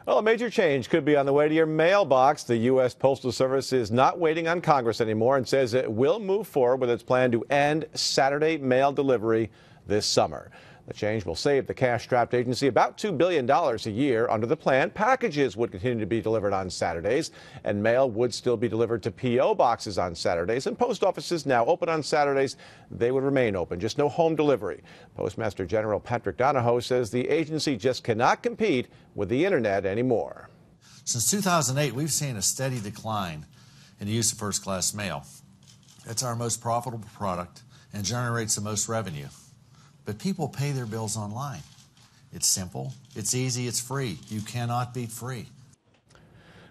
Well, a major change could be on the way to your mailbox. The U.S. Postal Service is not waiting on Congress anymore and says it will move forward with its plan to end Saturday mail delivery this summer. The change will save the cash-strapped agency about $2 billion a year. Under the plan, packages would continue to be delivered on Saturdays, and mail would still be delivered to P.O. boxes on Saturdays. And post offices now open on Saturdays, they would remain open, just no home delivery. Postmaster General Patrick Donohoe says the agency just cannot compete with the Internet anymore. Since 2008, we've seen a steady decline in the use of first-class mail. It's our most profitable product and generates the most revenue. But people pay their bills online. It's simple, it's easy, it's free. You cannot beat free.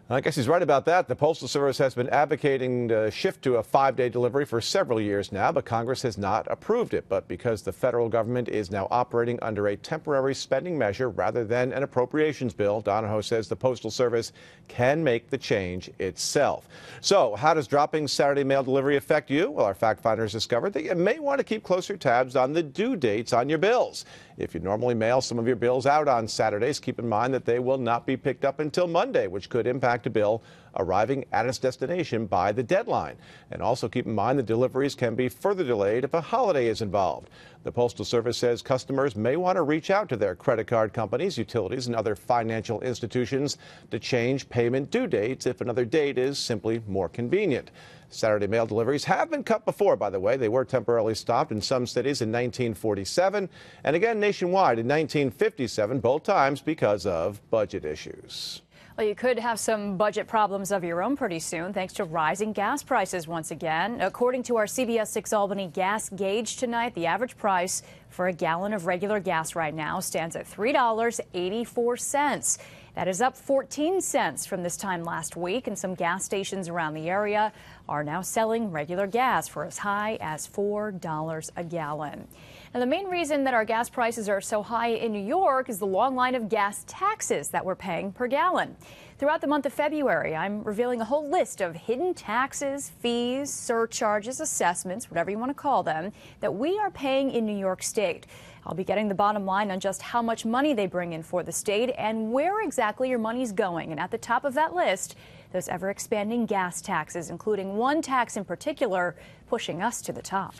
I guess he's right about that. The Postal Service has been advocating the shift to a 5-day delivery for several years now, but Congress has not approved it. But because the federal government is now operating under a temporary spending measure rather than an appropriations bill, Donohoe says the Postal Service can make the change itself. So how does dropping Saturday mail delivery affect you? Well, our fact finders discovered that you may want to keep closer tabs on the due dates on your bills. If you normally mail some of your bills out on Saturdays, keep in mind that they will not be picked up until Monday, which could impact a bill arriving at its destination by the deadline. And also keep in mind that deliveries can be further delayed if a holiday is involved. The Postal Service says customers may want to reach out to their credit card companies, utilities, and other financial institutions to change payment due dates if another date is simply more convenient. Saturday mail deliveries have been cut before, by the way. They were temporarily stopped in some cities in 1947 and again nationwide in 1957, both times because of budget issues. Well, you could have some budget problems of your own pretty soon, thanks to rising gas prices once again. According to our CBS 6 Albany gas gauge tonight, the average price for a gallon of regular gas right now stands at $3.84. That is up 14 cents from this time last week, and some gas stations around the area are now selling regular gas for as high as $4 a gallon. Now, the main reason that our gas prices are so high in New York is the long line of gas taxes that we're paying per gallon. Throughout the month of February, I'm revealing a whole list of hidden taxes, fees, surcharges, assessments, whatever you want to call them, that we are paying in New York State. I'll be getting the bottom line on just how much money they bring in for the state and where exactly your money's going. And at the top of that list, those ever-expanding gas taxes, including one tax in particular, pushing us to the top.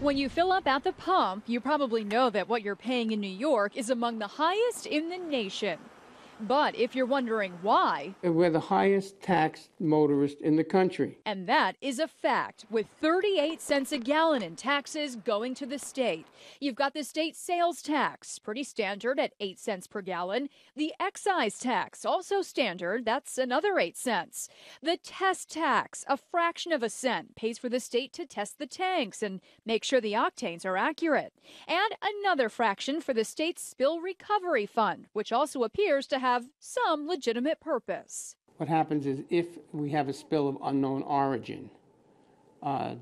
When you fill up at the pump, you probably know that what you're paying in New York is among the highest in the nation. But if you're wondering why, we're the highest taxed motorist in the country. And that is a fact, with 38 cents a gallon in taxes going to the state. You've got the state sales tax, pretty standard at 8 cents per gallon. The excise tax, also standard, that's another 8 cents. The test tax, a fraction of a cent, pays for the state to test the tanks and make sure the octanes are accurate. And another fraction for the state's spill recovery fund, which also appears to have some legitimate purpose. What happens is if we have a spill of unknown origin,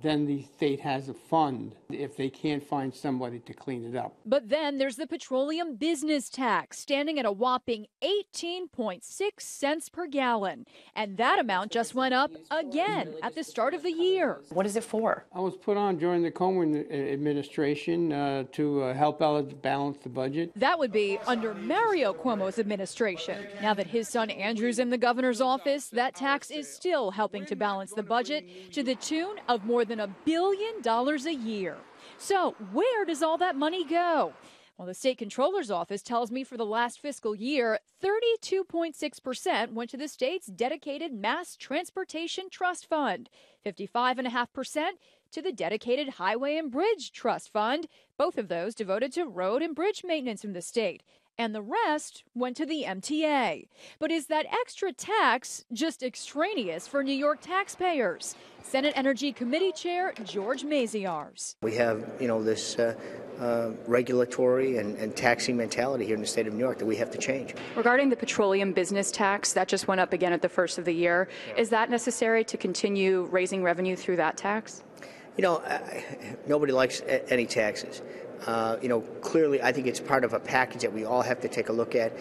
then the state has a fund if they can't find somebody to clean it up. But then there's the petroleum business tax, standing at a whopping 18.6 cents per gallon. And that amount just went up again at the start of the year. What is it for? I was put on during the Comer administration to help balance the budget. That would be under Mario Cuomo's administration. Now that his son Andrew's in the governor's office, that tax is still helping to balance the budget to the tune of more than $1 billion a year. So where does all that money go? Well, the state comptroller's office tells me for the last fiscal year, 32.6% went to the state's dedicated mass transportation trust fund, 55.5% to the dedicated highway and bridge trust fund, both of those devoted to road and bridge maintenance in the state. And the rest went to the MTA. But is that extra tax just extraneous for New York taxpayers? Senate Energy Committee Chair George Maziarz. We have, this regulatory and taxing mentality here in the state of New York that we have to change. Regarding the petroleum business tax, that just went up again at the first of the year. Is that necessary to continue raising revenue through that tax? Nobody likes any taxes. Clearly, I think it's part of a package that we all have to take a look at.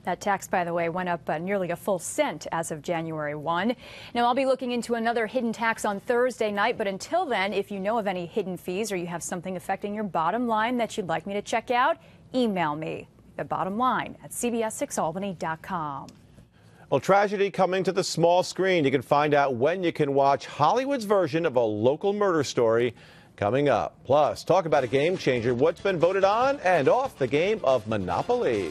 That tax, by the way, went up nearly a full cent as of January 1. Now, I'll be looking into another hidden tax on Thursday night. But until then, if you know of any hidden fees or you have something affecting your bottom line that you'd like me to check out, email me. The bottom line at CBS6Albany.com. Well, tragedy coming to the small screen. You can find out when you can watch Hollywood's version of a local murder story coming up. Plus, talk about a game changer, what's been voted on and off the game of Monopoly.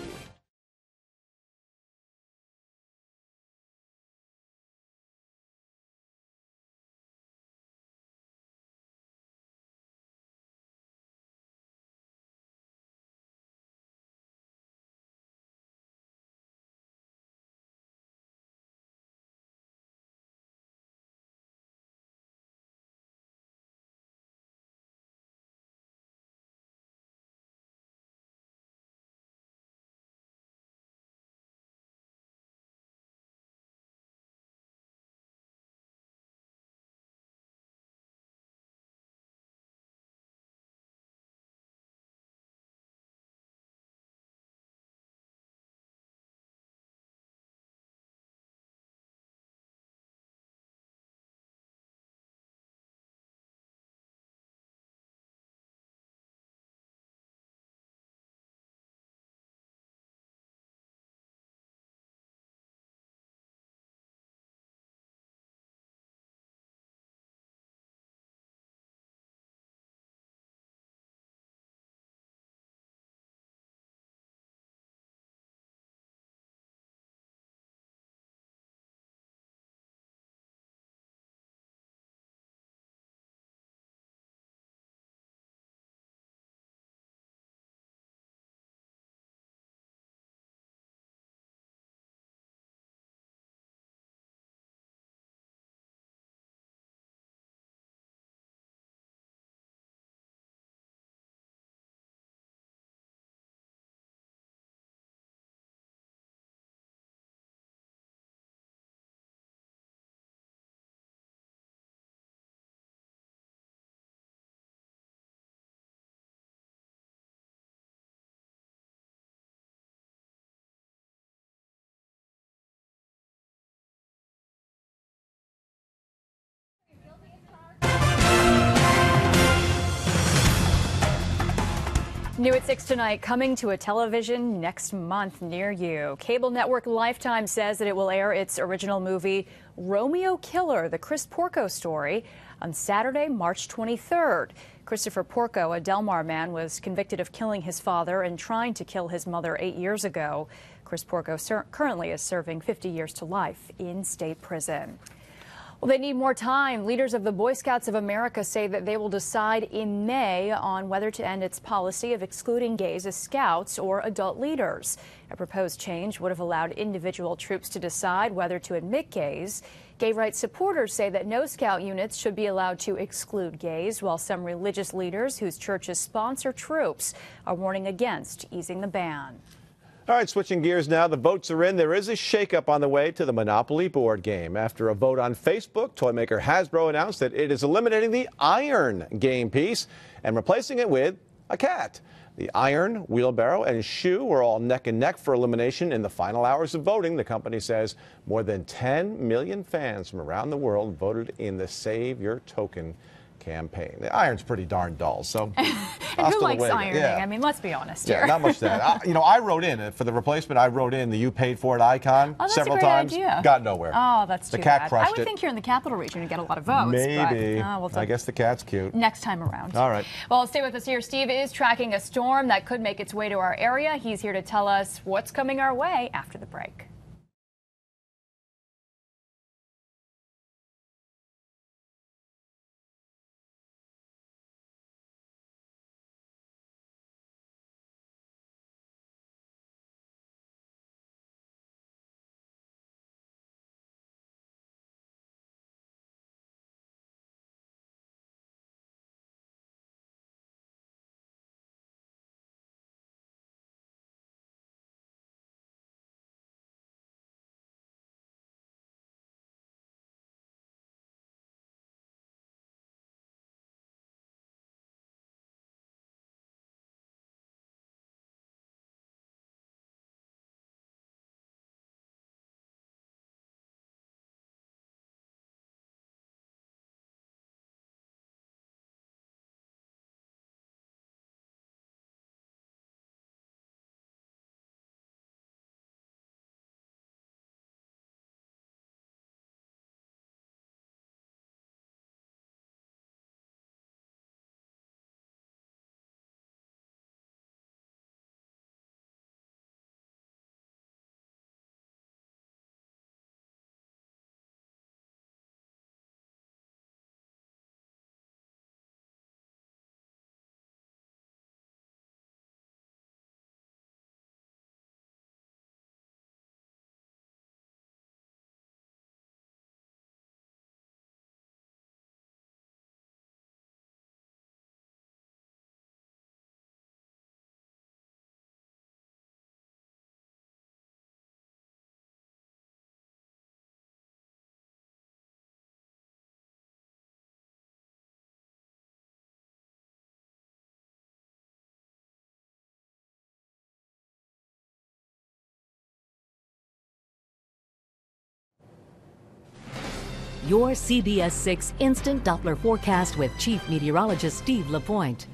New at 6 tonight, coming to a television next month near you. Cable network Lifetime says that it will air its original movie, Romeo Killer, the Chris Porco story, on Saturday, March 23rd. Christopher Porco, a Del Mar man, was convicted of killing his father and trying to kill his mother 8 years ago. Chris Porco currently is serving 50 years to life in state prison. Well, they need more time. Leaders of the Boy Scouts of America say that they will decide in May on whether to end its policy of excluding gays as scouts or adult leaders. A proposed change would have allowed individual troops to decide whether to admit gays. Gay rights supporters say that no scout units should be allowed to exclude gays, while some religious leaders whose churches sponsor troops are warning against easing the ban. All right, switching gears now. The votes are in. There is a shakeup on the way to the Monopoly board game. After a vote on Facebook, toy maker Hasbro announced that it is eliminating the iron game piece and replacing it with a cat. The iron, wheelbarrow, and shoe were all neck and neck for elimination in the final hours of voting. The company says more than 10 million fans from around the world voted in the Save Your Token campaign. The iron's pretty darn dull, so who likes ironing? Yeah. I mean, let's be honest here. Yeah, not much that. I wrote in for the replacement. I wrote in the "you paid for it" icon several times. Idea. Got nowhere. Oh, that's too the cat bad. crushed I would think here in the capital region you'd get a lot of votes. Maybe. But, I guess the cat's cute. Next time around. All right. Well, stay with us here. Steve is tracking a storm that could make its way to our area. He's here to tell us what's coming our way after the break. Your CBS 6 Instant Doppler Forecast with Chief Meteorologist Steve LaPointe.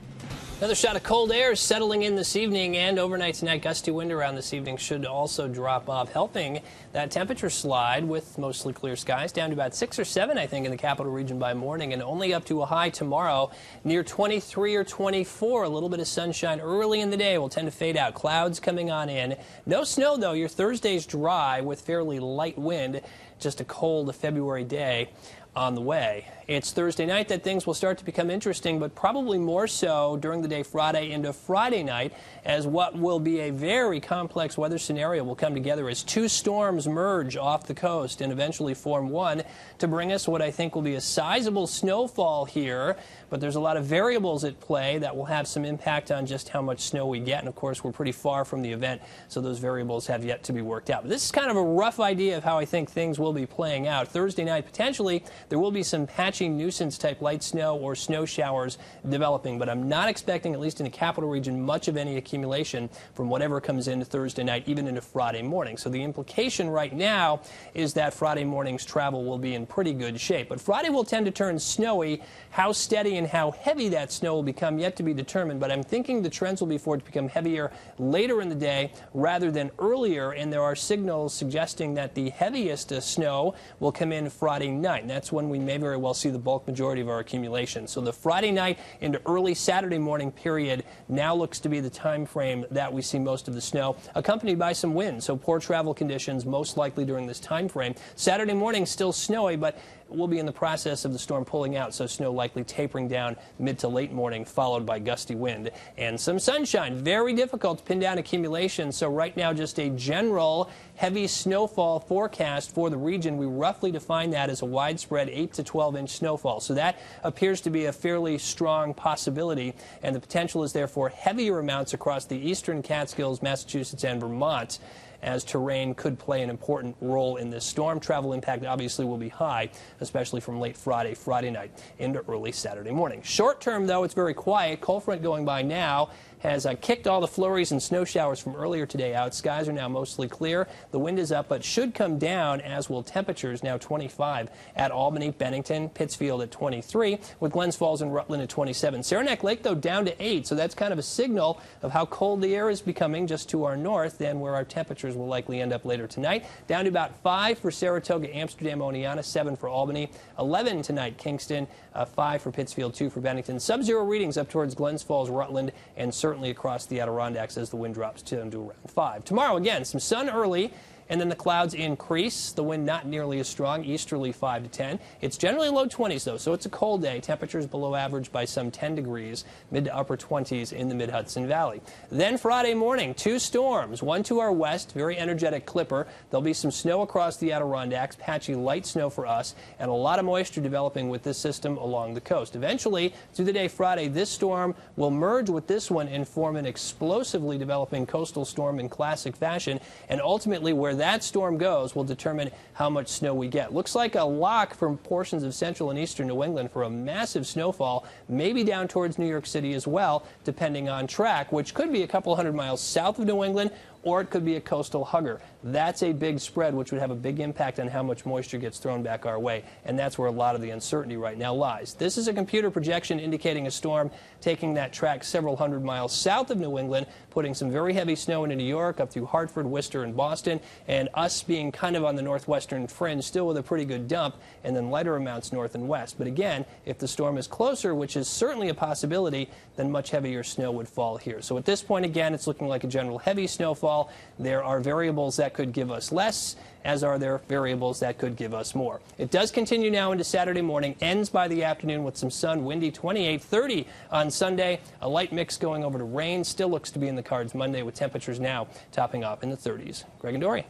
Another shot of cold air settling in this evening, and overnight tonight, gusty wind around this evening should also drop off, helping that temperature slide with mostly clear skies down to about 6 or 7, I think, in the capital region by morning, and only up to a high tomorrow near 23 or 24. A little bit of sunshine early in the day will tend to fade out. Clouds coming on in. No snow, though. Your Thursday's dry with fairly light wind. Just a cold February day on the way. It's Thursday night that things will start to become interesting, but probably more so during the day Friday into Friday night, as what will be a very complex weather scenario will come together as two storms merge off the coast and eventually form one to bring us what I think will be a sizable snowfall here. But there's a lot of variables at play that will have some impact on just how much snow we get. And, of course, we're pretty far from the event, so those variables have yet to be worked out. But this is kind of a rough idea of how I think things will be playing out. Thursday night, potentially, there will be some patchy nuisance-type light snow or snow showers developing. But I'm not expecting, at least in the capital region, much of any accumulation from whatever comes in Thursday night, even into Friday morning. So the implication right now is that Friday morning's travel will be in pretty good shape. But Friday will tend to turn snowy. How steady and how heavy that snow will become yet to be determined, but I'm thinking the trends will be for it to become heavier later in the day rather than earlier, and there are signals suggesting that the heaviest snow will come in Friday night, and that's when we may very well see the bulk majority of our accumulation. So the Friday night into early Saturday morning period now looks to be the time frame that we see most of the snow, accompanied by some wind, so poor travel conditions most likely during this time frame. Saturday morning still snowy, but we'll be in the process of the storm pulling out, so snow likely tapering down mid to late morning, followed by gusty wind and some sunshine. Very difficult to pin down accumulation, so right now just a general heavy snowfall forecast for the region. We roughly define that as a widespread 8 to 12-inch snowfall, so that appears to be a fairly strong possibility, and the potential is therefore heavier amounts across the eastern Catskills, Massachusetts, and Vermont, as terrain could play an important role in this storm. Travel impact obviously will be high, especially from late Friday night into early Saturday morning. Short term, though, it's very quiet. Cold front going by now has kicked all the flurries and snow showers from earlier today out. Skies are now mostly clear. The wind is up, but should come down, as will temperatures, now 25 at Albany, Bennington, Pittsfield at 23, with Glens Falls and Rutland at 27. Saranac Lake, though, down to 8, so that's kind of a signal of how cold the air is becoming just to our north and where our temperatures will likely end up later tonight. Down to about 5 for Saratoga, Amsterdam, Oneonta, 7 for Albany, 11 tonight, Kingston, 5 for Pittsfield, 2 for Bennington. Sub-zero readings up towards Glens Falls, Rutland, and certainly across the Adirondacks as the wind drops down to around 5. Tomorrow, again, some sun early, and then the clouds increase. The wind not nearly as strong, easterly 5 to 10. It's generally low 20s, though, so it's a cold day. Temperatures below average by some 10 degrees, mid to upper 20s in the mid-Hudson Valley. Then Friday morning, 2 storms, one to our west, very energetic clipper. There'll be some snow across the Adirondacks, patchy light snow for us, and a lot of moisture developing with this system along the coast. Eventually, through the day Friday, this storm will merge with this one and form an explosively developing coastal storm in classic fashion, and ultimately where that storm goes will determine how much snow we get. Looks like a lock from portions of central and eastern New England for a massive snowfall, maybe down towards New York City as well, depending on track, which could be a couple hundred miles south of New England, or it could be a coastal hugger. That's a big spread, which would have a big impact on how much moisture gets thrown back our way, and that's where a lot of the uncertainty right now lies. This is a computer projection indicating a storm taking that track several hundred miles south of New England, putting some very heavy snow into New York, up through Hartford, Worcester, and Boston, and us being kind of on the northwestern fringe, still with a pretty good dump, and then lighter amounts north and west. But again, if the storm is closer, which is certainly a possibility, then much heavier snow would fall here. So at this point, again, it's looking like a general heavy snowfall. There are variables that could give us less, as are there variables that could give us more. It does continue now into Saturday morning, ends by the afternoon with some sun, windy 28, 30 on Sunday. A light mix going over to rain. Still looks to be in the cards Monday with temperatures now topping off in the 30s. Greg and Dory.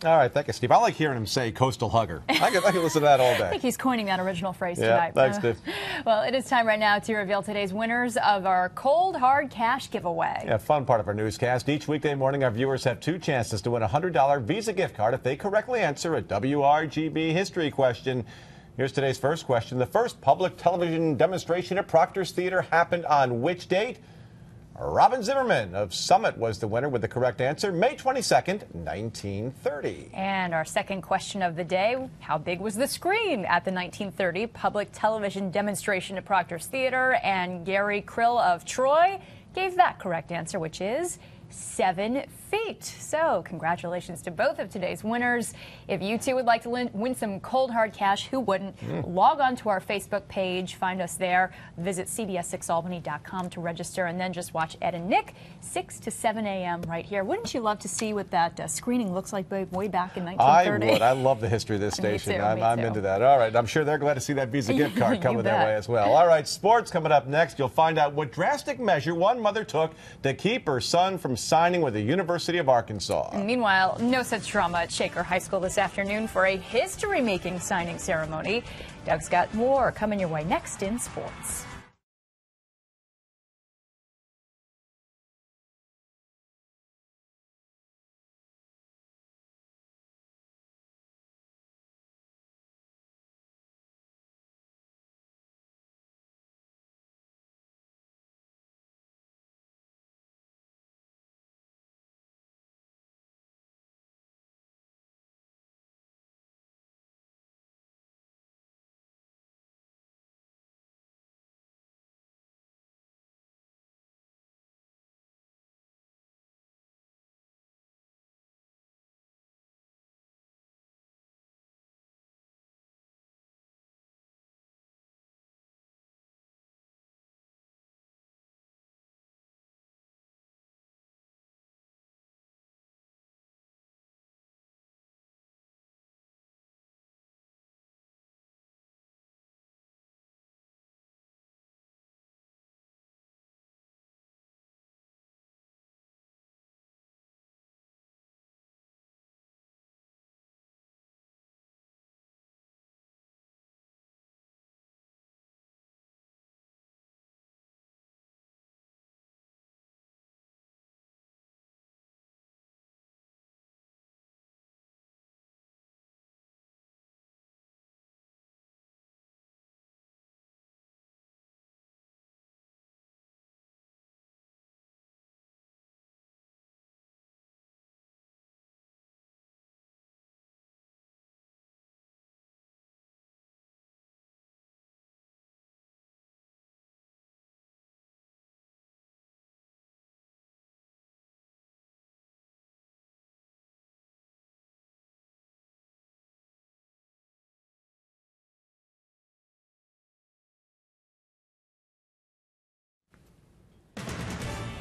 All right, thank you, Steve. I like hearing him say coastal hugger. I can listen to that all day. I think he's coining that original phrase yeah, tonight. Thanks, Steve. Well, it is time right now to reveal today's winners of our Cold Hard Cash giveaway. Yeah, fun part of our newscast. Each weekday morning, our viewers have 2 chances to win a $100 Visa gift card if they correctly answer a WRGB history question. Here's today's first question. The first public television demonstration at Proctor's Theater happened on which date? Robin Zimmerman of Summit was the winner with the correct answer, May 22nd, 1930. And our second question of the day, how big was the screen at the 1930 public television demonstration at Proctor's Theater? And Gary Krill of Troy gave that correct answer, which is 7 feet. So congratulations to both of today's winners. If you too would like to win some cold hard cash, who wouldn't? Log on to our Facebook page, find us there, visit cbs6albany.com to register, and then just watch Ed and Nick 6 to 7 a.m. right here. Wouldn't you love to see what that screening looks like way back in 1930? I would. I love the history of this station. Me too, I'm into that. All right. I'm sure they're glad to see that Visa gift card coming their way as well. All right. Sports coming up next. You'll find out what drastic measure one mother took to keep her son from signing with the University of Arkansas. And meanwhile, no such drama at Shaker High School this afternoon for a history-making signing ceremony. Doug's got more coming your way next in sports.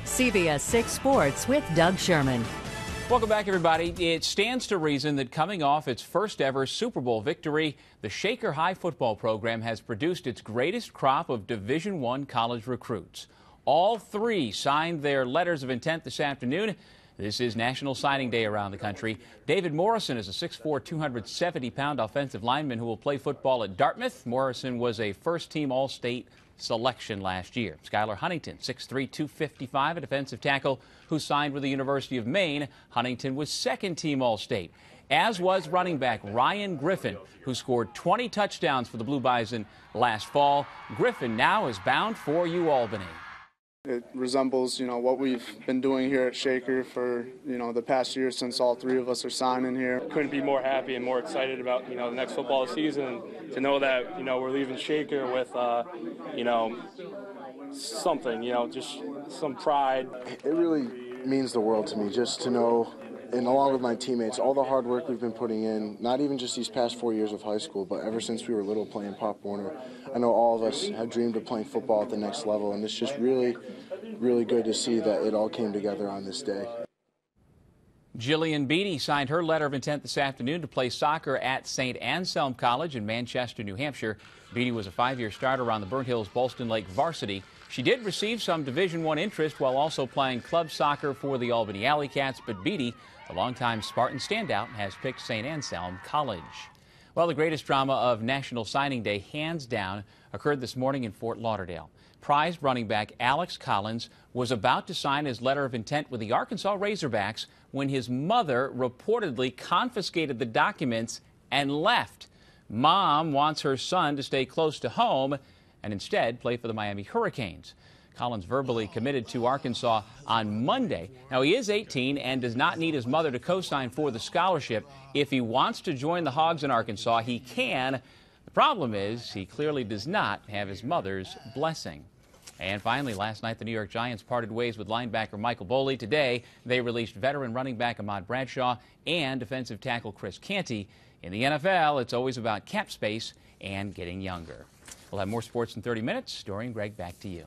CBS 6 Sports with Doug Sherman. Welcome back, everybody. It stands to reason that coming off its first ever Super Bowl victory, the Shaker High football program has produced its greatest crop of Division I college recruits. All three signed their letters of intent this afternoon. This is National Signing Day around the country. David Morrison is a 6'4", 270-pound offensive lineman who will play football at Dartmouth. Morrison was a first-team All-State selection last year. Skylar Huntington, 6'3", 255, a defensive tackle who signed with the University of Maine. Huntington was second-team All-State, as was running back Ryan Griffin, who scored 20 touchdowns for the Blue Bison last fall. Griffin now is bound for UAlbany. It resembles, what we've been doing here at Shaker for, the past year since all three of us are signing here. Couldn't be more happy and more excited about, the next football season, to know that, we're leaving Shaker with, something, just some pride. It really means the world to me just to know, and along with my teammates, all the hard work we've been putting in, not even just these past 4 years of high school, but ever since we were little playing Pop Warner. I know all of us have dreamed of playing football at the next level, and it's just really, really good to see that it all came together on this day. Jillian Beatty signed her letter of intent this afternoon to play soccer at St. Anselm College in Manchester, New Hampshire. Beatty was a 5-year starter on the Burnt Hills Ballston Lake varsity. She did receive some Division I interest while also playing club soccer for the Albany Alley Cats, but Beatty, the longtime Spartan standout, has picked St. Anselm College. Well, the greatest drama of National Signing Day, hands down, occurred this morning in Fort Lauderdale. Prized running back Alex Collins was about to sign his letter of intent with the Arkansas Razorbacks when his mother reportedly confiscated the documents and left. Mom wants her son to stay close to home and instead play for the Miami Hurricanes. Collins verbally committed to Arkansas on Monday. Now, he is 18 and does not need his mother to co-sign for the scholarship. If he wants to join the Hogs in Arkansas, he can. The problem is he clearly does not have his mother's blessing. And finally, last night, the New York Giants parted ways with linebacker Michael Boley. Today, they released veteran running back Ahmad Bradshaw and defensive tackle Chris Canty. In the NFL, it's always about cap space and getting younger. We'll have more sports in 30 minutes. Dorian, Greg, back to you.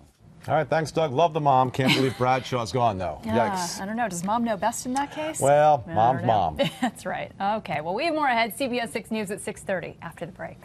All right, thanks, Doug. Love the mom. Can't believe Bradshaw's gone, though. Yikes. I don't know. Does mom know best in that case? Well, mom's mom. That's right. Okay, well, we have more ahead. CBS 6 News at 6:30 after the break.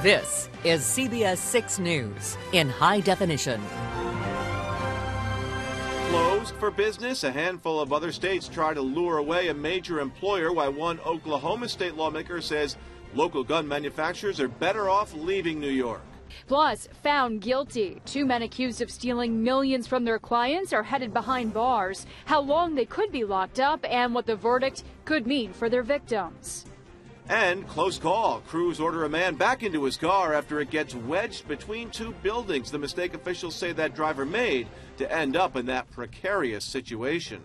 This is CBS 6 News in high definition. Closed for business, a handful of other states try to lure away a major employer, while one Oklahoma state lawmaker says local gun manufacturers are better off leaving New York. Plus, found guilty. 2 men accused of stealing millions from their clients are headed behind bars. How long they could be locked up and what the verdict could mean for their victims. And close call. Crews order a man back into his car after it gets wedged between 2 buildings. The mistake officials say that driver made to end up in that precarious situation.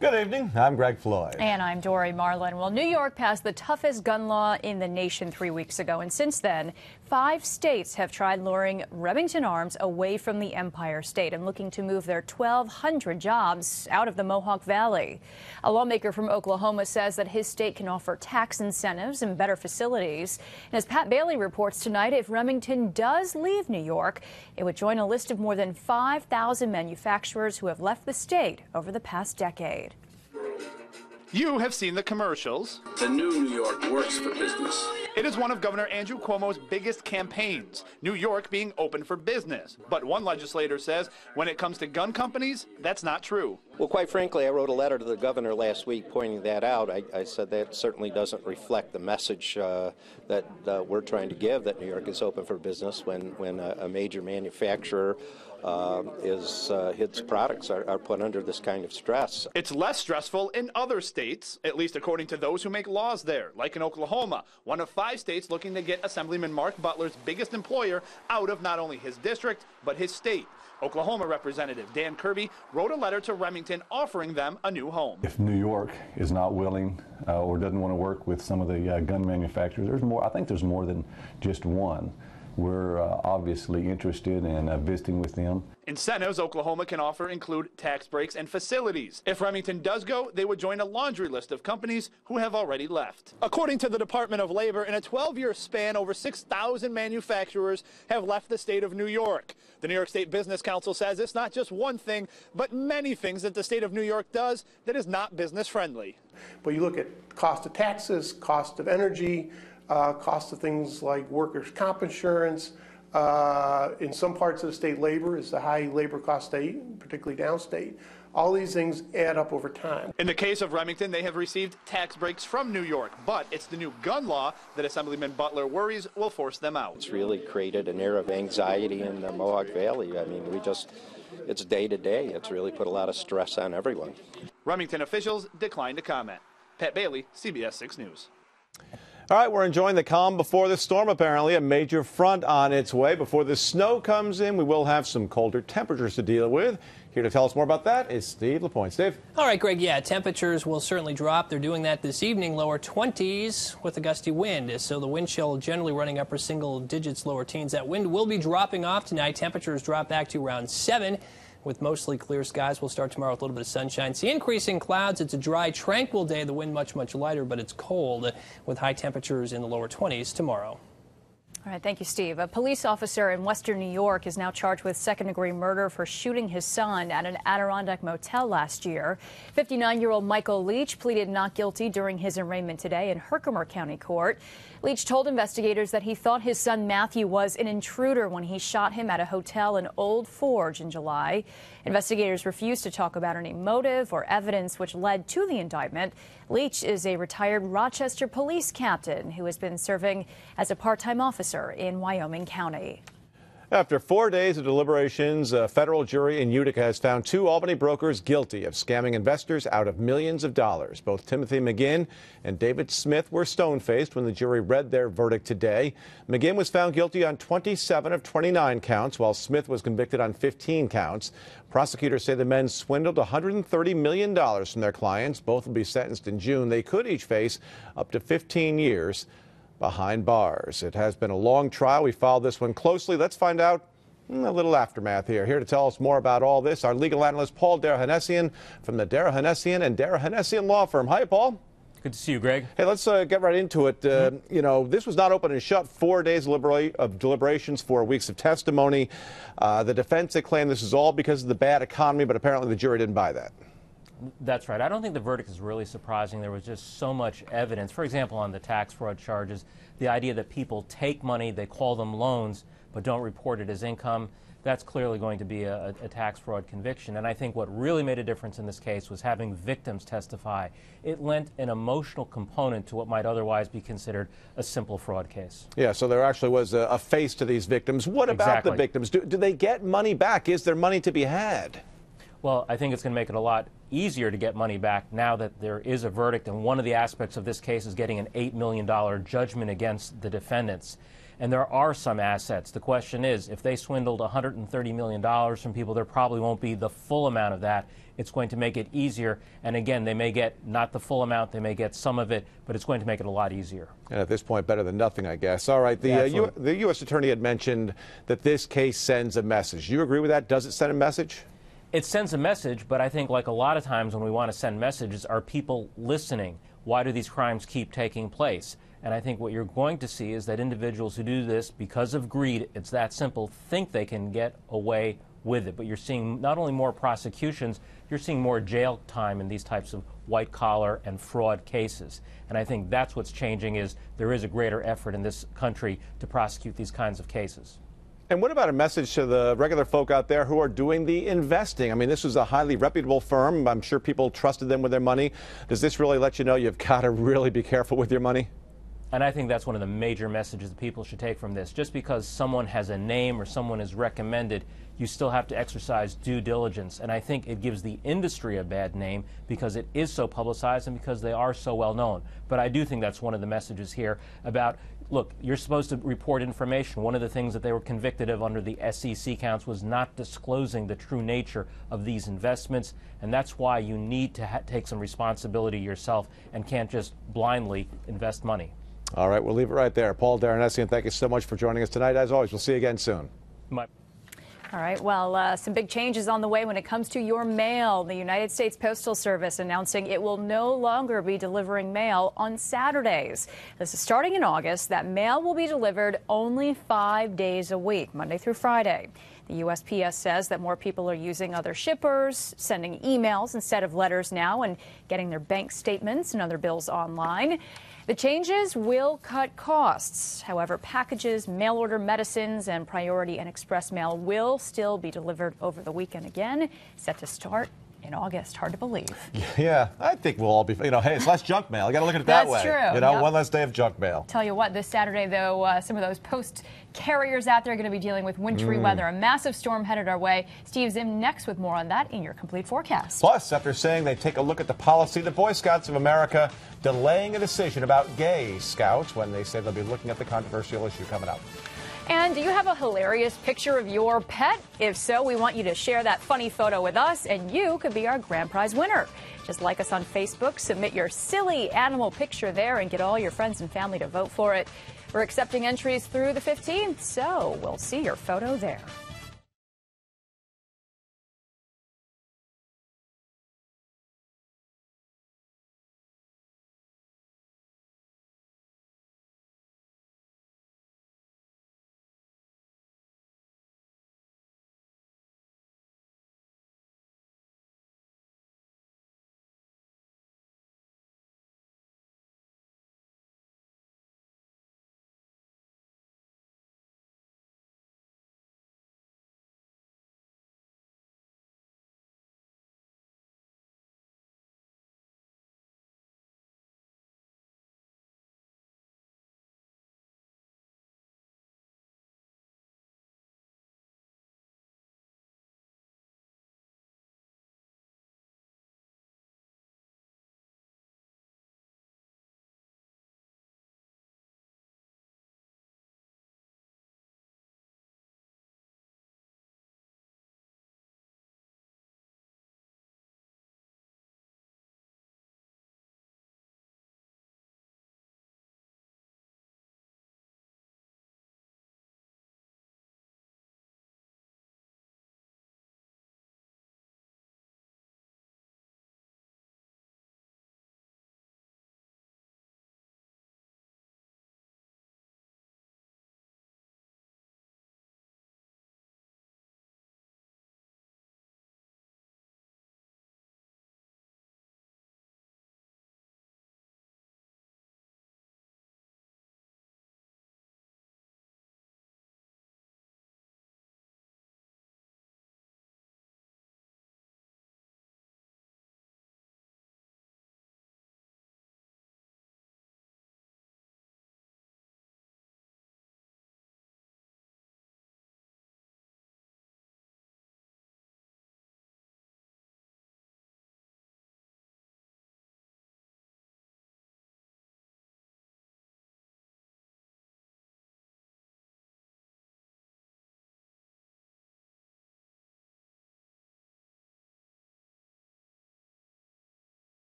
Good evening. I'm Greg Floyd. And I'm Dory Marlin. Well, New York passed the toughest gun law in the nation 3 weeks ago. And since then, 5 states have tried luring Remington Arms away from the Empire State and looking to move their 1,200 jobs out of the Mohawk Valley. A lawmaker from Oklahoma says that his state can offer tax incentives and better facilities. And as Pat Bailey reports tonight, if Remington does leave New York, it would join a list of more than 5,000 manufacturers who have left the state over the past decade. You have seen the commercials. The new New York works for business. It is one of Governor Andrew Cuomo's biggest campaigns, New York being open for business. But one legislator says when it comes to gun companies, that's not true. Well, quite frankly, I wrote a letter to the governor last week pointing that out. I said that certainly doesn't reflect the message that we're trying to give, that New York is open for business when a major manufacturer his products are put under this kind of stress. It's less stressful in other states, at least according to those who make laws there, like in Oklahoma, one of 5 states looking to get Assemblyman Mark Butler's biggest employer out of not only his district, but his state. Oklahoma Representative Dan Kirby wrote a letter to Remington offering them a new home. If New York is not willing or doesn't want to work with some of the gun manufacturers, there's more. I think there's more than just one. We're obviously interested in visiting with them. Incentives Oklahoma can offer include tax breaks and facilities. If Remington does go, they would join a laundry list of companies who have already left. According to the Department of Labor, in a 12-year span, over 6,000 manufacturers have left the state of New York. The New York State Business Council says it's not just one thing, but many things that the state of New York does that is not business friendly. But you look at cost of taxes, cost of energy, cost of things like workers' comp insurance. In some parts of the state, labor is a high labor cost state, particularly downstate. All these things add up over time. In the case of Remington, they have received tax breaks from New York, but it's the new gun law that Assemblyman Butler worries will force them out. It's really created an air of anxiety in the Mohawk Valley. I mean, it's day to day. It's really put a lot of stress on everyone. Remington officials declined to comment. Pat Bailey, CBS 6 News. All right, we're enjoying the calm before the storm, apparently. A major front on its way. Before the snow comes in, we will have some colder temperatures to deal with. Here to tell us more about that is Steve LaPointe. Steve? All right, Greg, yeah, temperatures will certainly drop. They're doing that this evening, lower 20s with a gusty wind. So the wind chill generally running upper single digits, lower teens. That wind will be dropping off tonight. Temperatures drop back to around 7. With mostly clear skies. We'll start tomorrow with a little bit of sunshine. See increasing clouds. It's a dry, tranquil day. The wind much lighter, but it's cold with high temperatures in the lower 20s tomorrow. All right, thank you, Steve. A police officer in western New York is now charged with second-degree murder for shooting his son at an Adirondack motel last year. 59-year-old Michael Leach pleaded not guilty during his arraignment today in Herkimer County Court. Leach told investigators that he thought his son Matthew was an intruder when he shot him at a hotel in Old Forge in July. Investigators refused to talk about any motive or evidence which led to the indictment. Leach is a retired Rochester police captain who has been serving as a part-time officer in Wyoming County. After 4 days of deliberations, a federal jury in Utica has found 2 Albany brokers guilty of scamming investors out of millions of dollars. Both Timothy McGinn and David Smith were stone-faced when the jury read their verdict today. McGinn was found guilty on 27 of 29 counts, while Smith was convicted on 15 counts. Prosecutors say the men swindled $130 million from their clients. Both will be sentenced in June. They could each face up to 15 years behind bars. It has been a long trial. We followed this one closely. Let's find out a little aftermath here. Here to tell us more about all this, our legal analyst Paul Darahanesian from the Darahanesian and Darahanesian Law Firm. Hi, Paul. Good to see you, Greg. Hey, let's get right into it. You know, this was not open and shut. 4 days of deliberations, 4 weeks of testimony. The defense, they claim this is all because of the bad economy, but apparently the jury didn't buy that. That's right. I don't think the verdict is really surprising. There was just so much evidence. For example, on the tax fraud charges, the idea that people take money, they call them loans, but don't report it as income, that's clearly going to be a tax fraud conviction. And I think what really made a difference in this case was having victims testify. It lent an emotional component to what might otherwise be considered a simple fraud case. Yeah, so there actually was a face to these victims. What about the victims? Do they get money back? Is there money to be had? Well, I think it's going to make it a lot easier to get money back now that there is a verdict, and one of the aspects of this case is getting an $8 million judgment against the defendants. And there are some assets. The question is, if they swindled $130 million from people, there probably won't be the full amount of that. It's going to make it easier. And again, they may get not the full amount, they may get some of it, but it's going to make it a lot easier. And at this point, better than nothing, I guess. All right, the U.S. Attorney had mentioned that this case sends a message. Do you agree with that? Does it send a message? It sends a message, but I think like a lot of times when we want to send messages, are people listening? Why do these crimes keep taking place? And I think what you're going to see is that individuals who do this because of greed, it's that simple, think they can get away with it. But you're seeing not only more prosecutions, you're seeing more jail time in these types of white-collar and fraud cases. And I think that's what's changing, is there is a greater effort in this country to prosecute these kinds of cases. And what about a message to the regular folk out there who are doing the investing? I mean, this was a highly reputable firm. I'm sure people trusted them with their money. Does this really let you know you've got to really be careful with your money? And I think that's one of the major messages that people should take from this. Just because someone has a name or someone is recommended, you still have to exercise due diligence. And I think it gives the industry a bad name because it is so publicized and because they are so well known. But I do think that's one of the messages here about, look, you're supposed to report information. One of the things that they were convicted of under the SEC counts was not disclosing the true nature of these investments. And that's why you need to take some responsibility yourself and can't just blindly invest money. All right, we'll leave it right there. Paul Darrenesian, thank you so much for joining us tonight. As always, we'll see you again soon. All right, well, some big changes on the way when it comes to your mail. The United States Postal Service announcing it will no longer be delivering mail on Saturdays. This is starting in August. That mail will be delivered only 5 days a week, Monday through Friday. The USPS says that more people are using other shippers, sending emails instead of letters now, and getting their bank statements and other bills online. The changes will cut costs. However, packages, mail order medicines, and priority and express mail will still be delivered over the weekend again, set to start in August. Hard to believe. Yeah, I think we'll all be, hey, it's less junk mail. You got to look at it that way. That's true. One less day of junk mail. Tell you what, this Saturday, though, some of those post carriers out there are going to be dealing with wintry weather. A massive storm headed our way. Steve's in next with more on that in your complete forecast. Plus, after saying they take a look at the policy, the Boy Scouts of America delaying a decision about gay scouts when they say they'll be looking at the controversial issue coming up. And do you have a hilarious picture of your pet? If so, we want you to share that funny photo with us, and you could be our grand prize winner. Just like us on Facebook, submit your silly animal picture there, and get all your friends and family to vote for it. We're accepting entries through the 15th, so we'll see your photo there.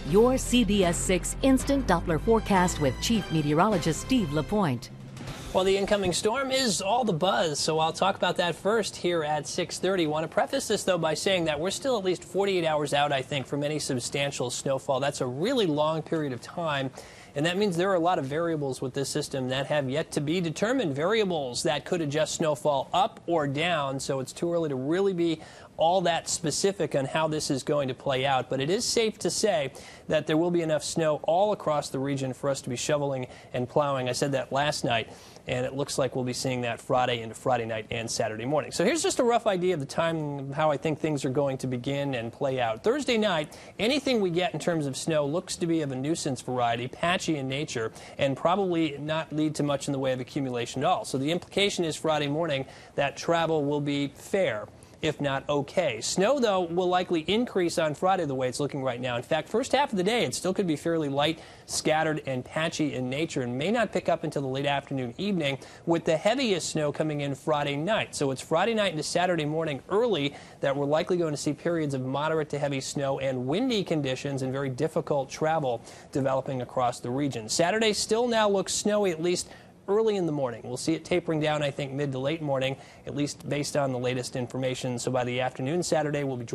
Your CBS 6 instant Doppler forecast with Chief Meteorologist Steve LaPointe. Well, the incoming storm is all the buzz, so I'll talk about that first here at 6:30. Want to preface this, though, by saying that we're still at least 48 hours out, I think, from any substantial snowfall. That's a really long period of time, and that means there are a lot of variables with this system that have yet to be determined, variables that could adjust snowfall up or down, so it's too early to really be all that specific on how this is going to play out, but it is safe to say that there will be enough snow all across the region for us to be shoveling and plowing. I said that last night, and it looks like we'll be seeing that Friday into Friday night and Saturday morning. So here's just a rough idea of the time, how I think things are going to begin and play out. Thursday night, anything we get in terms of snow looks to be of a nuisance variety, patchy in nature, and probably not lead to much in the way of accumulation at all. So the implication is Friday morning that travel will be fair, if not okay. Snow, though, will likely increase on Friday the way it's looking right now. In fact, first half of the day, it still could be fairly light, scattered, and patchy in nature, and may not pick up until the late afternoon, evening, with the heaviest snow coming in Friday night. So it's Friday night into Saturday morning early that we're likely going to see periods of moderate to heavy snow and windy conditions and very difficult travel developing across the region. Saturday still now looks snowy, at least early in the morning. We'll see it tapering down, I think, mid to late morning, at least based on the latest information. So by the afternoon Saturday, we'll be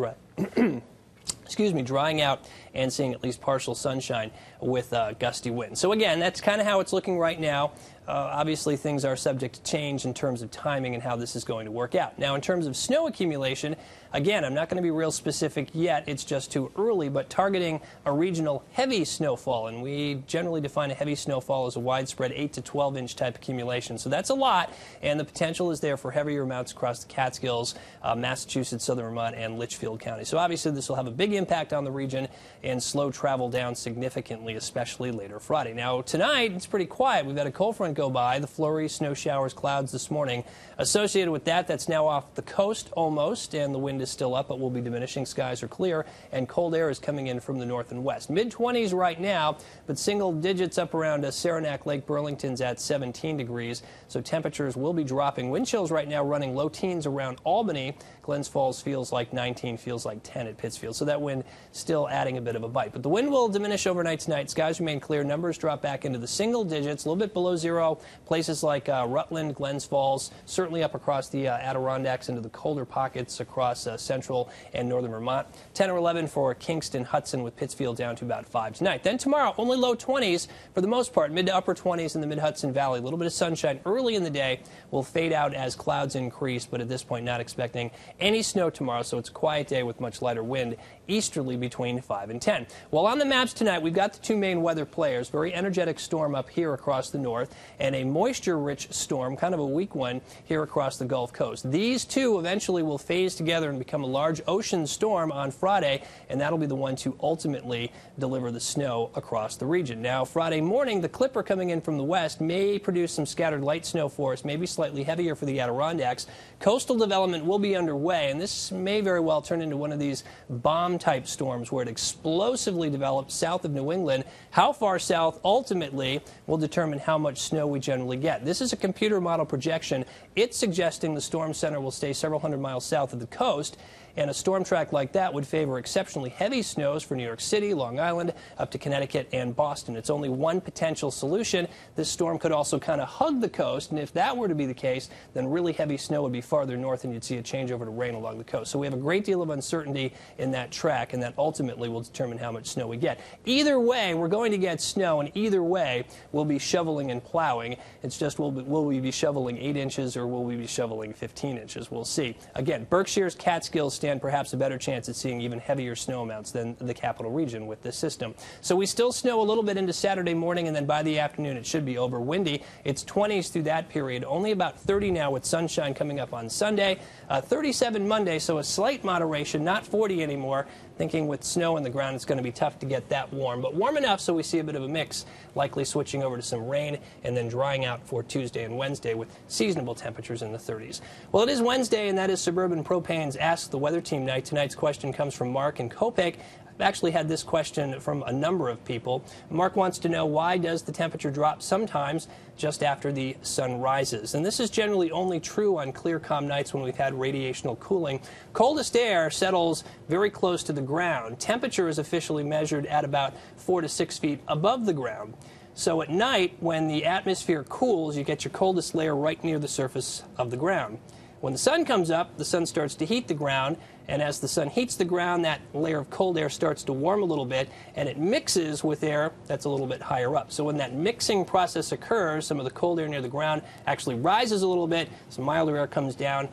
drying out and seeing at least partial sunshine with gusty winds. So again, that's kind of how it's looking right now. Obviously, things are subject to change in terms of timing and how this is going to work out. Now, in terms of snow accumulation, again, I'm not going to be real specific yet. It's just too early, but targeting a regional heavy snowfall. And we generally define a heavy snowfall as a widespread 8 to 12-inch type accumulation. So that's a lot, and the potential is there for heavier amounts across the Catskills, Massachusetts, southern Vermont, and Litchfield County. So obviously, this will have a big impact on the region and slow travel down significantly, especially later Friday. Now, tonight, it's pretty quiet. We've had a cold front go by. The flurries, snow showers, clouds this morning. Associated with that, that's now off the coast almost, and the wind is still up, but will be diminishing. Skies are clear, and cold air is coming in from the north and west. Mid-20s right now, but single digits up around Saranac Lake. Burlington's at 17 degrees, so temperatures will be dropping. Wind chills right now running low teens around Albany. Glens Falls feels like 19, feels like 10 at Pittsfield, so that wind still adding a bit of a bite. But the wind will diminish overnight tonight. Skies remain clear. Numbers drop back into the single digits, a little bit below zero. Places like Rutland, Glens Falls, certainly up across the Adirondacks into the colder pockets across central and northern Vermont. 10 or 11 for Kingston, Hudson, with Pittsfield down to about 5 tonight. Then tomorrow, only low 20s for the most part, mid to upper 20s in the mid-Hudson Valley. A little bit of sunshine early in the day will fade out as clouds increase, but at this point not expecting any snow tomorrow, so it's a quiet day with much lighter wind, easterly between 5 and 10. Well, on the maps tonight, we've got the two main weather players. Very energetic storm up here across the north, and a moisture-rich storm, kind of a weak one, here across the Gulf Coast. These two eventually will phase together and become a large ocean storm on Friday, and that'll be the one to ultimately deliver the snow across the region. Now, Friday morning, the Clipper coming in from the west may produce some scattered light snow for us, maybe slightly heavier for the Adirondacks. Coastal development will be underway, and this may very well turn into one of these bomb-type storms where it explosively develops south of New England. How far south ultimately will determine how much snow we generally get. This is a computer model projection. It's suggesting the storm center will stay several hundred miles south of the coast, and a storm track like that would favor exceptionally heavy snows for New York City, Long Island, up to Connecticut and Boston. It's only one potential solution. This storm could also kind of hug the coast, and if that were to be the case, then really heavy snow would be farther north, and you'd see a change over to rain along the coast. So we have a great deal of uncertainty in that track, and that ultimately will determine how much snow we get. Either way, we're going to get snow, and either way, we'll be shoveling and plowing. It's just, will we be shoveling 8 inches or will we be shoveling 15 inches? We'll see. Again, Berkshire's Catskills stand perhaps a better chance at seeing even heavier snow amounts than the capital region with this system. So we still snow a little bit into Saturday morning, and then by the afternoon it should be over. Windy. It's 20s through that period. Only about 30 now with sunshine coming up on Sunday. 37 Monday, so a slight moderation, not 40 anymore. Thinking with snow in the ground, it's going to be tough to get that warm, but warm enough so we see a bit of a mix, likely switching over to some rain and then drying out for Tuesday and Wednesday with seasonable temperatures in the 30s. Well, it is Wednesday, and that is Suburban Propane's Ask the Weather Team night. Tonight's question comes from Mark in Kopek. I've actually had this question from a number of people. Mark wants to know, why does the temperature drop sometimes just after the sun rises? And this is generally only true on clear, calm nights when we've had radiational cooling. Coldest air settles very close to the ground. Temperature is officially measured at about 4 to 6 feet above the ground. So at night, when the atmosphere cools, you get your coldest layer right near the surface of the ground. When the sun comes up, the sun starts to heat the ground, and as the sun heats the ground, that layer of cold air starts to warm a little bit, and it mixes with air that's a little bit higher up. So when that mixing process occurs, some of the cold air near the ground actually rises a little bit, some milder air comes down,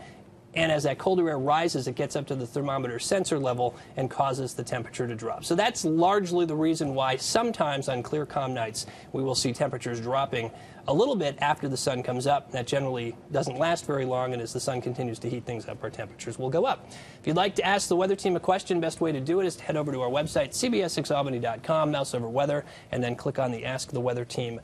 And as that colder air rises, it gets up to the thermometer sensor level and causes the temperature to drop. So that's largely the reason why sometimes on clear, calm nights we will see temperatures dropping a little bit after the sun comes up. That generally doesn't last very long, and as the sun continues to heat things up, our temperatures will go up. If you'd like to ask the weather team a question, best way to do it is to head over to our website, cbs6albany.com, mouse over weather, and then click on the Ask the Weather Team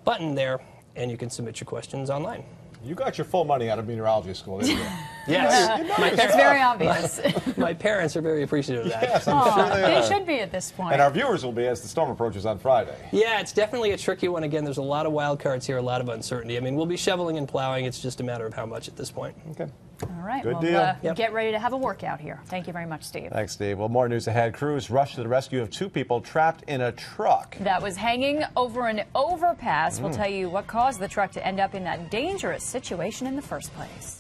button there, and you can submit your questions online. You got your full money out of meteorology school, didn't you? Yes. That's very obvious. My parents are very appreciative of that. Yes, I'm sure they should be at this point. And our viewers will be as the storm approaches on Friday. Yeah, it's definitely a tricky one. Again, there's a lot of wild cards here, a lot of uncertainty. I mean, we'll be shoveling and plowing. It's just a matter of how much at this point. Okay. All right. Good well, deal. Get ready to have a workout here. Thank you very much, Steve. Thanks, Steve. Well, more news ahead. Crews rushed to the rescue of 2 people trapped in a truck that was hanging over an overpass. We'll tell you what caused the truck to end up in that dangerous situation in the first place.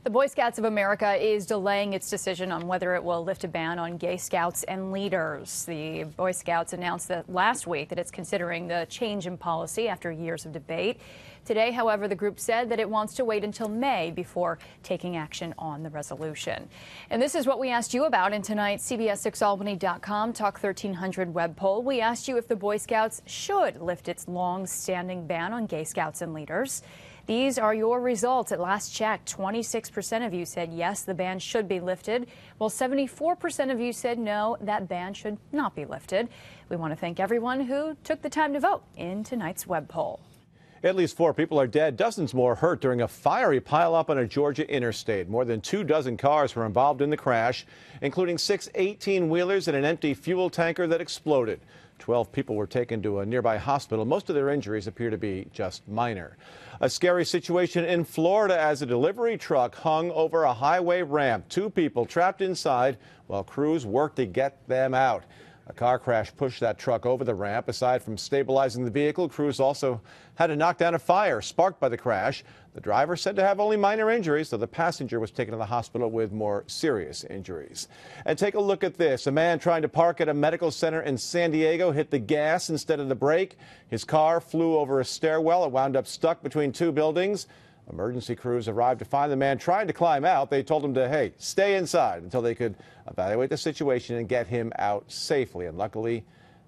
The Boy Scouts of America is delaying its decision on whether it will lift a ban on gay scouts and leaders. The Boy Scouts announced that last week that it's considering the change in policy after years of debate. Today, however, the group said that it wants to wait until May before taking action on the resolution. And this is what we asked you about in tonight's CBS6Albany.com Talk 1300 web poll. We asked you if the Boy Scouts should lift its long-standing ban on gay scouts and leaders. These are your results. At last check, 26% of you said yes, the ban should be lifted, while 74% of you said no, that ban should not be lifted. We want to thank everyone who took the time to vote in tonight's web poll. At least 4 people are dead, dozens more hurt during a fiery pileup on a Georgia interstate. More than 24 cars were involved in the crash, including 6 18-wheelers and an empty fuel tanker that exploded. 12 people were taken to a nearby hospital. Most of their injuries appear to be just minor. A scary situation in Florida as a delivery truck hung over a highway ramp. 2 people trapped inside while crews worked to get them out. A car crash pushed that truck over the ramp. Aside from stabilizing the vehicle, crews also had to knock down a fire sparked by the crash. The driver said to have only minor injuries, though the passenger was taken to the hospital with more serious injuries. And take a look at this. A man trying to park at a medical center in San Diego hit the gas instead of the brake. His car flew over a stairwell. It wound up stuck between 2 buildings. Emergency crews arrived to find the man trying to climb out. They told him to, hey, stay inside until they could evaluate the situation and get him out safely. And luckily,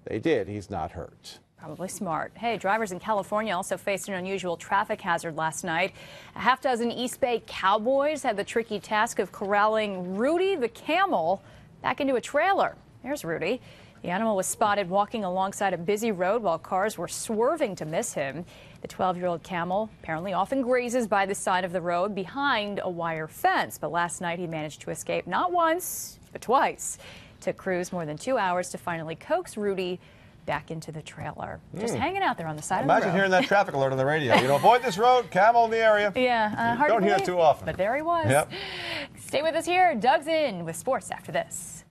they did. He's not hurt. Probably smart. Hey, drivers in California also faced an unusual traffic hazard last night. A half-dozen East Bay cowboys had the tricky task of corralling Rudy the camel back into a trailer. There's Rudy. The animal was spotted walking alongside a busy road while cars were swerving to miss him. The 12-year-old camel apparently often grazes by the side of the road behind a wire fence, but last night he managed to escape not once, but twice. It took crews more than 2 hours to finally coax Rudy back into the trailer. Just hanging out there on the side of the road. Imagine hearing that traffic alert on the radio. You know, avoid this road, camel in the area. Yeah, hard don't to hear believe, it too often. But there he was. Yep. Stay with us here. Doug's in with sports after this.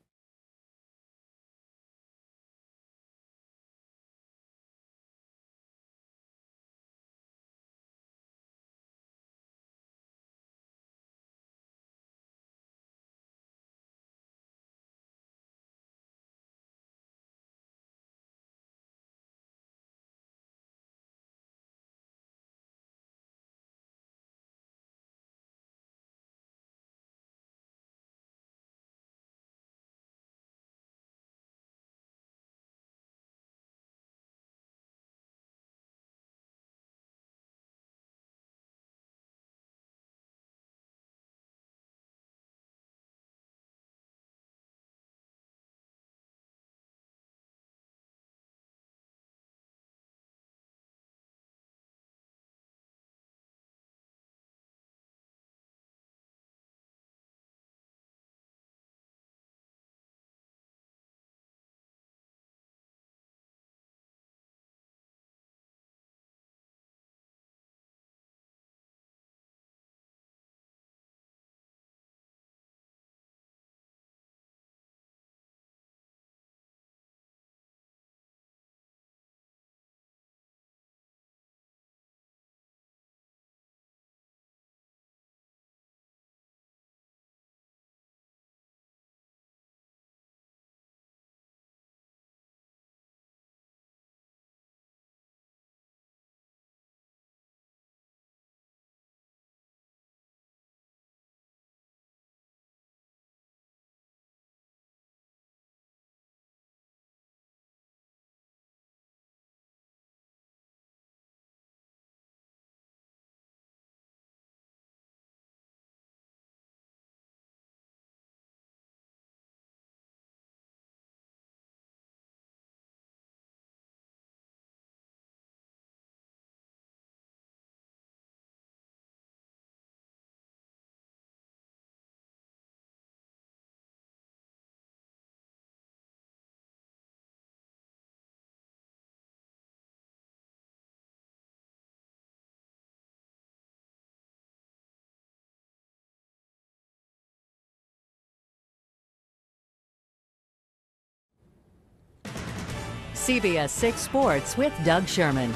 CBS 6 Sports with Doug Sherman.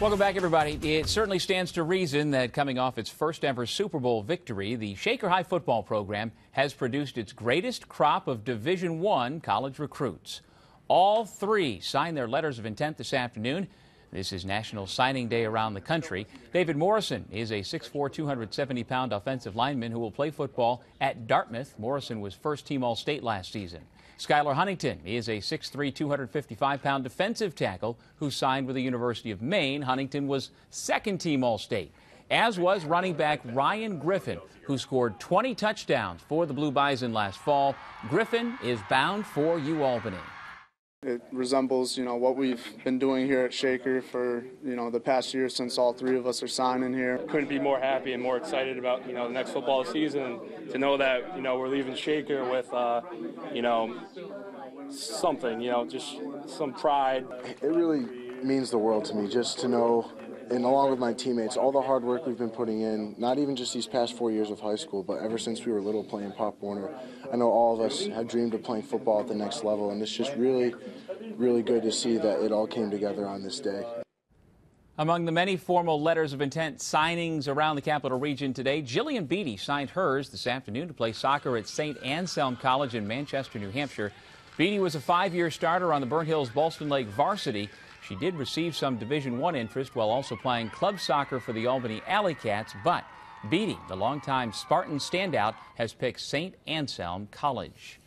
Welcome back, everybody. It certainly stands to reason that coming off its first ever Super Bowl victory, the Shaker High football program has produced its greatest crop of Division I college recruits. All three signed their letters of intent this afternoon. This is National Signing Day around the country. David Morrison is a 6'4", 270-pound offensive lineman who will play football at Dartmouth. Morrison was first-team All-State last season. Skylar Huntington is a 6'3", 255-pound defensive tackle who signed with the University of Maine. Huntington was second-team All-State, as was running back Ryan Griffin, who scored 20 touchdowns for the Blue Bison last fall. Griffin is bound for UAlbany. It resembles, what we've been doing here at Shaker for, the past year since all three of us are signing here. Couldn't be more happy and more excited about, the next football season, and to know that, we're leaving Shaker with, something, just some pride. It really means the world to me just to know, and along with my teammates, all the hard work we've been putting in, not even just these past 4 years of high school, but ever since we were little playing Pop Warner. I know all of us have dreamed of playing football at the next level, and it's just really, really good to see that it all came together on this day. Among the many formal letters of intent signings around the Capital Region today, Jillian Beatty signed hers this afternoon to play soccer at St. Anselm College in Manchester, New Hampshire. Beatty was a 5-year starter on the Burnt Hills Ballston Lake varsity. She did receive some Division I interest while also playing club soccer for the Albany Alley Cats, but Beatty, the longtime Spartan standout, has picked St. Anselm College.